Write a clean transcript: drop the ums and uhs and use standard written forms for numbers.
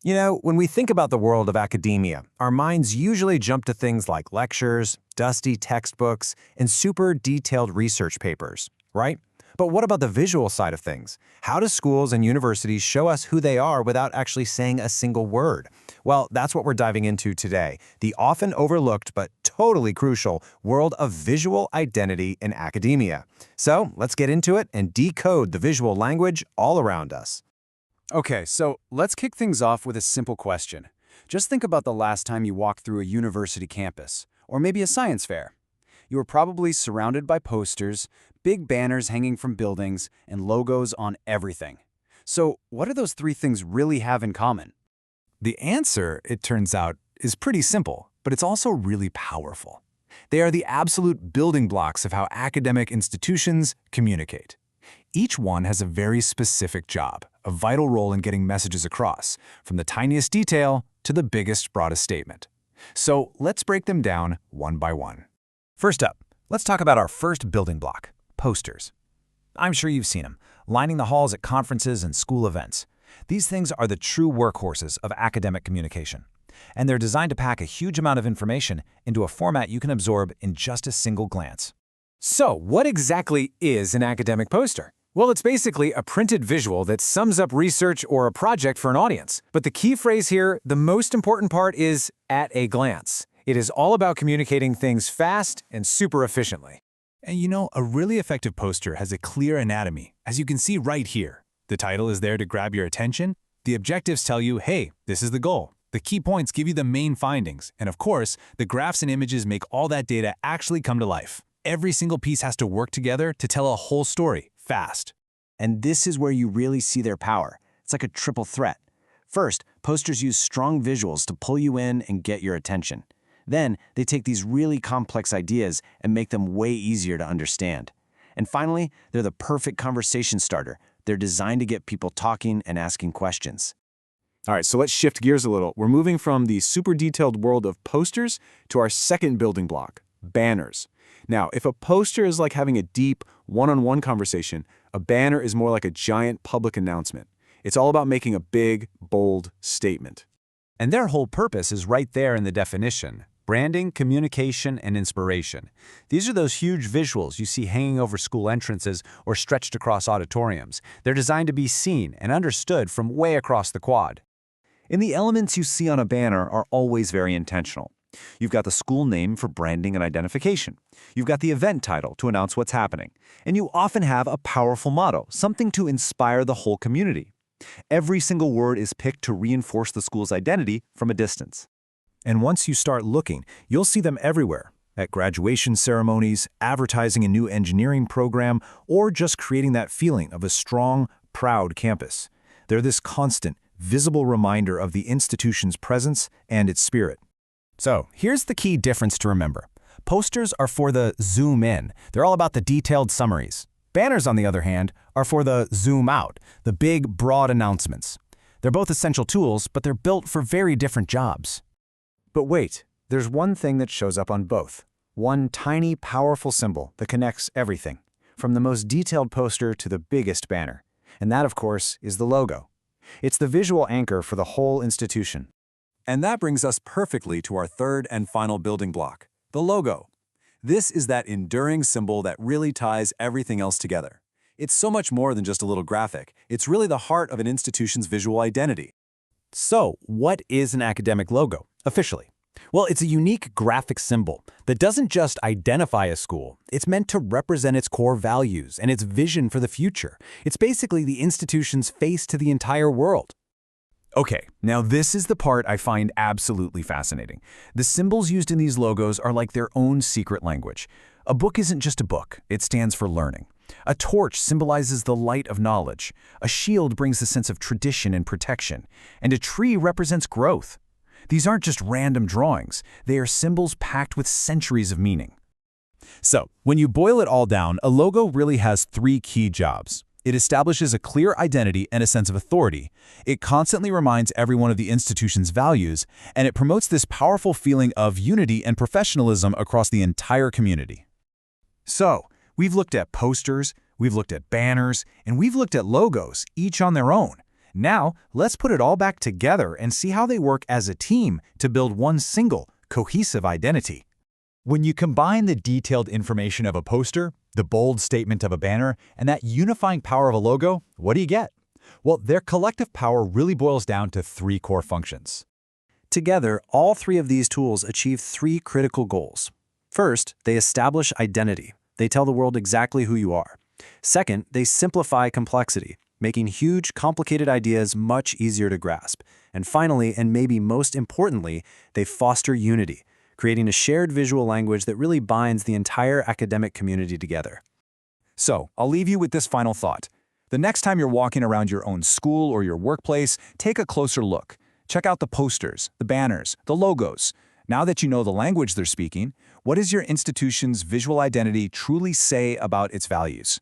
You know, when we think about the world of academia, our minds usually jump to things like lectures, dusty textbooks, and super detailed research papers, right? But what about the visual side of things? How do schools and universities show us who they are without actually saying a single word? Well, that's what we're diving into today, the often overlooked but totally crucial world of visual identity in academia. So let's get into it and decode the visual language all around us. Okay, so let's kick things off with a simple question. Just think about the last time you walked through a university campus, or maybe a science fair. You were probably surrounded by posters, big banners hanging from buildings, and logos on everything. So what do those three things really have in common? The answer, it turns out, is pretty simple, but it's also really powerful. They are the absolute building blocks of how academic institutions communicate. Each one has a very specific job, a vital role in getting messages across, from the tiniest detail to the biggest, broadest statement. So let's break them down one by one. First up, let's talk about our first building block, posters. I'm sure you've seen them, lining the halls at conferences and school events. These things are the true workhorses of academic communication, and they're designed to pack a huge amount of information into a format you can absorb in just a single glance. So, what exactly is an academic poster? Well, it's basically a printed visual that sums up research or a project for an audience. But the key phrase here, the most important part, is at a glance. It is all about communicating things fast and super efficiently. And you know, a really effective poster has a clear anatomy, as you can see right here. The title is there to grab your attention. The objectives tell you, hey, this is the goal. The key points give you the main findings. And of course, the graphs and images make all that data actually come to life. Every single piece has to work together to tell a whole story, fast. And this is where you really see their power. It's like a triple threat. First, posters use strong visuals to pull you in and get your attention. Then, they take these really complex ideas and make them way easier to understand. And finally, they're the perfect conversation starter. They're designed to get people talking and asking questions. All right, so let's shift gears a little. We're moving from the super detailed world of posters to our second building block, banners. Now, if a poster is like having a deep, one-on-one conversation, a banner is more like a giant public announcement. It's all about making a big, bold statement. And their whole purpose is right there in the definition: branding, communication, and inspiration. These are those huge visuals you see hanging over school entrances or stretched across auditoriums. They're designed to be seen and understood from way across the quad. And the elements you see on a banner are always very intentional. You've got the school name for branding and identification. You've got the event title to announce what's happening. And you often have a powerful motto, something to inspire the whole community. Every single word is picked to reinforce the school's identity from a distance. And once you start looking, you'll see them everywhere. At graduation ceremonies, advertising a new engineering program, or just creating that feeling of a strong, proud campus. They're this constant, visible reminder of the institution's presence and its spirit. So, here's the key difference to remember. Posters are for the zoom in. They're all about the detailed summaries. Banners, on the other hand, are for the zoom out, the big, broad announcements. They're both essential tools, but they're built for very different jobs. But wait, there's one thing that shows up on both. One tiny, powerful symbol that connects everything, from the most detailed poster to the biggest banner. And that, of course, is the logo. It's the visual anchor for the whole institution. And that brings us perfectly to our third and final building block, the logo. This is that enduring symbol that really ties everything else together. It's so much more than just a little graphic. It's really the heart of an institution's visual identity. So, what is an academic logo, officially? Well, it's a unique graphic symbol that doesn't just identify a school. It's meant to represent its core values and its vision for the future. It's basically the institution's face to the entire world. Okay, now this is the part I find absolutely fascinating. The symbols used in these logos are like their own secret language. A book isn't just a book, it stands for learning. A torch symbolizes the light of knowledge. A shield brings a sense of tradition and protection. And a tree represents growth. These aren't just random drawings, they are symbols packed with centuries of meaning. So, when you boil it all down, a logo really has three key jobs. It establishes a clear identity and a sense of authority. It constantly reminds everyone of the institution's values, and it promotes this powerful feeling of unity and professionalism across the entire community. So, we've looked at posters, we've looked at banners, and we've looked at logos, each on their own. Now, let's put it all back together and see how they work as a team to build one single, cohesive identity. When you combine the detailed information of a poster, the bold statement of a banner, and that unifying power of a logo, what do you get? Well, their collective power really boils down to three core functions. Together, all three of these tools achieve three critical goals. First, they establish identity. They tell the world exactly who you are. Second, they simplify complexity, making huge, complicated ideas much easier to grasp. And finally, and maybe most importantly, they foster unity, creating a shared visual language that really binds the entire academic community together. So, I'll leave you with this final thought. The next time you're walking around your own school or your workplace, take a closer look. Check out the posters, the banners, the logos. Now that you know the language they're speaking, what does your institution's visual identity truly say about its values?